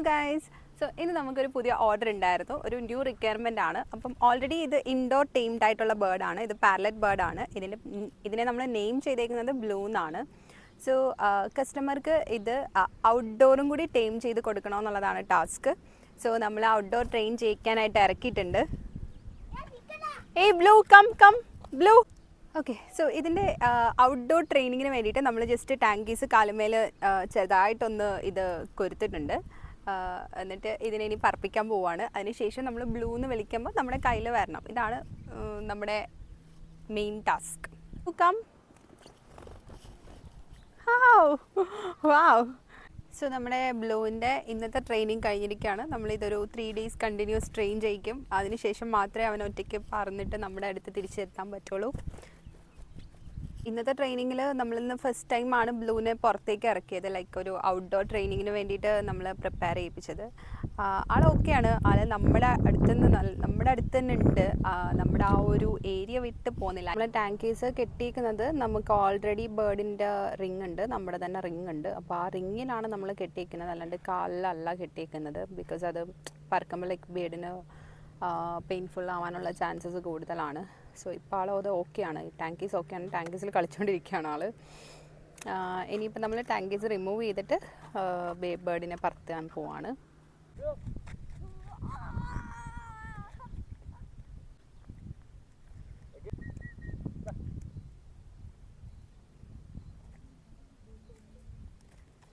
Guys. So ഇന്ന് നമുക്കൊരു പുതിയ ഓർഡർ ഉണ്ടായിരുന്നു, ഒരു ന്യൂ റിക്വയർമെൻ്റ് ആണ്. അപ്പം ഓൾറെഡി ഇത് ഇൻഡോർ ടീംഡ് ആയിട്ടുള്ള ബേർഡാണ്, ഇത് പാരലറ്റ് ബേർഡാണ്. ഇതിനെ നമ്മൾ നെയിം ചെയ്തേക്കുന്നത് ബ്ലൂ എന്നാണ്. സോ കസ്റ്റമർക്ക് ഇത് ഔട്ട്ഡോറും കൂടി ടൈം ചെയ്ത് കൊടുക്കണമെന്നുള്ളതാണ് ടാസ്ക്. സോ നമ്മൾ ഔട്ട്ഡോർ ട്രെയിൻ ചെയ്യിക്കാനായിട്ട് ഇറക്കിയിട്ടുണ്ട്. ഏയ് blue, come come blue. Okay, so ഇതിൻ്റെ ഔട്ട്ഡോർ ട്രെയിനിങ്ങിന് വേണ്ടിയിട്ട് നമ്മൾ ജസ്റ്റ് ടാങ്കീസ് കാലുമേൽ ചെറുതായിട്ടൊന്ന് ഇത് കൊരുത്തിട്ടുണ്ട്. എന്നിട്ട് ഇതിനെ ഇനി പറപ്പിക്കാൻ പോവുകയാണ്. അതിനുശേഷം നമ്മൾ ബ്ലൂ എന്ന് വിളിക്കുമ്പോൾ നമ്മുടെ കയ്യിൽ വരണം. ഇതാണ് നമ്മുടെ മെയിൻ ടാസ്ക്. കം. വാവ്. സോ നമ്മുടെ ബ്ലൂവിൻ്റെ ഇന്നത്തെ ട്രെയിനിങ് കഴിഞ്ഞിരിക്കുകയാണ്. നമ്മളിതൊരു 3 days കണ്ടിന്യൂസ് ട്രെയിൻ ചെയ്യിക്കും. അതിനുശേഷം മാത്രമേ അവൻ ഒറ്റയ്ക്ക് പറന്നിട്ട് നമ്മുടെ അടുത്ത് തിരിച്ചെത്താൻ പറ്റുള്ളൂ. ഇന്നത്തെ ട്രെയിനിങ്ങിൽ നമ്മളിന്ന് ഫസ്റ്റ് ടൈമാണ് ബ്ലൂവിനെ പുറത്തേക്ക് ഇറക്കിയത്. ലൈക്ക് ഒരു ഔട്ട്ഡോർ ട്രെയിനിങ്ങിന് വേണ്ടിയിട്ട് നമ്മൾ പ്രിപ്പയർ ചെയ്യിപ്പിച്ചത്. ആൾ ഓക്കെയാണ്. ആൾ നമ്മുടെ അടുത്ത് തന്നെ ഉണ്ട്. നമ്മുടെ ആ ഒരു ഏരിയ വിട്ട് പോകുന്നില്ല. നമ്മൾ ടാങ്കീസ് കെട്ടിയിരിക്കുന്നത് നമുക്ക് ഓൾറെഡി ബേർഡിൻ്റെ റിങ് ഉണ്ട്, നമ്മുടെ തന്നെ റിങ് ഉണ്ട്. അപ്പോൾ ആ റിങ്ങിലാണ് നമ്മൾ കെട്ടിയിരിക്കുന്നത്, അല്ലാണ്ട് കാലിലല്ല കെട്ടിയിരിക്കുന്നത്. ബിക്കോസ് അത് പറക്കുമ്പോൾ ലൈക്ക് ബേർഡിന് പെയിൻഫുൾ ആവാനുള്ള ചാൻസസ് കൂടുതലാണ്. സോ ഇപ്പോൾ ആളത് ഓക്കെയാണ്, ടാങ്കീസ് ഓക്കെയാണ്, ടാങ്കീസിൽ കളിച്ചുകൊണ്ടിരിക്കുകയാണ് ആൾ. ഇനിയിപ്പോൾ നമ്മൾ ടാങ്കീസ് റിമൂവ് ചെയ്തിട്ട് ബേർഡിനെ പറത്താൻ പോവാണ്.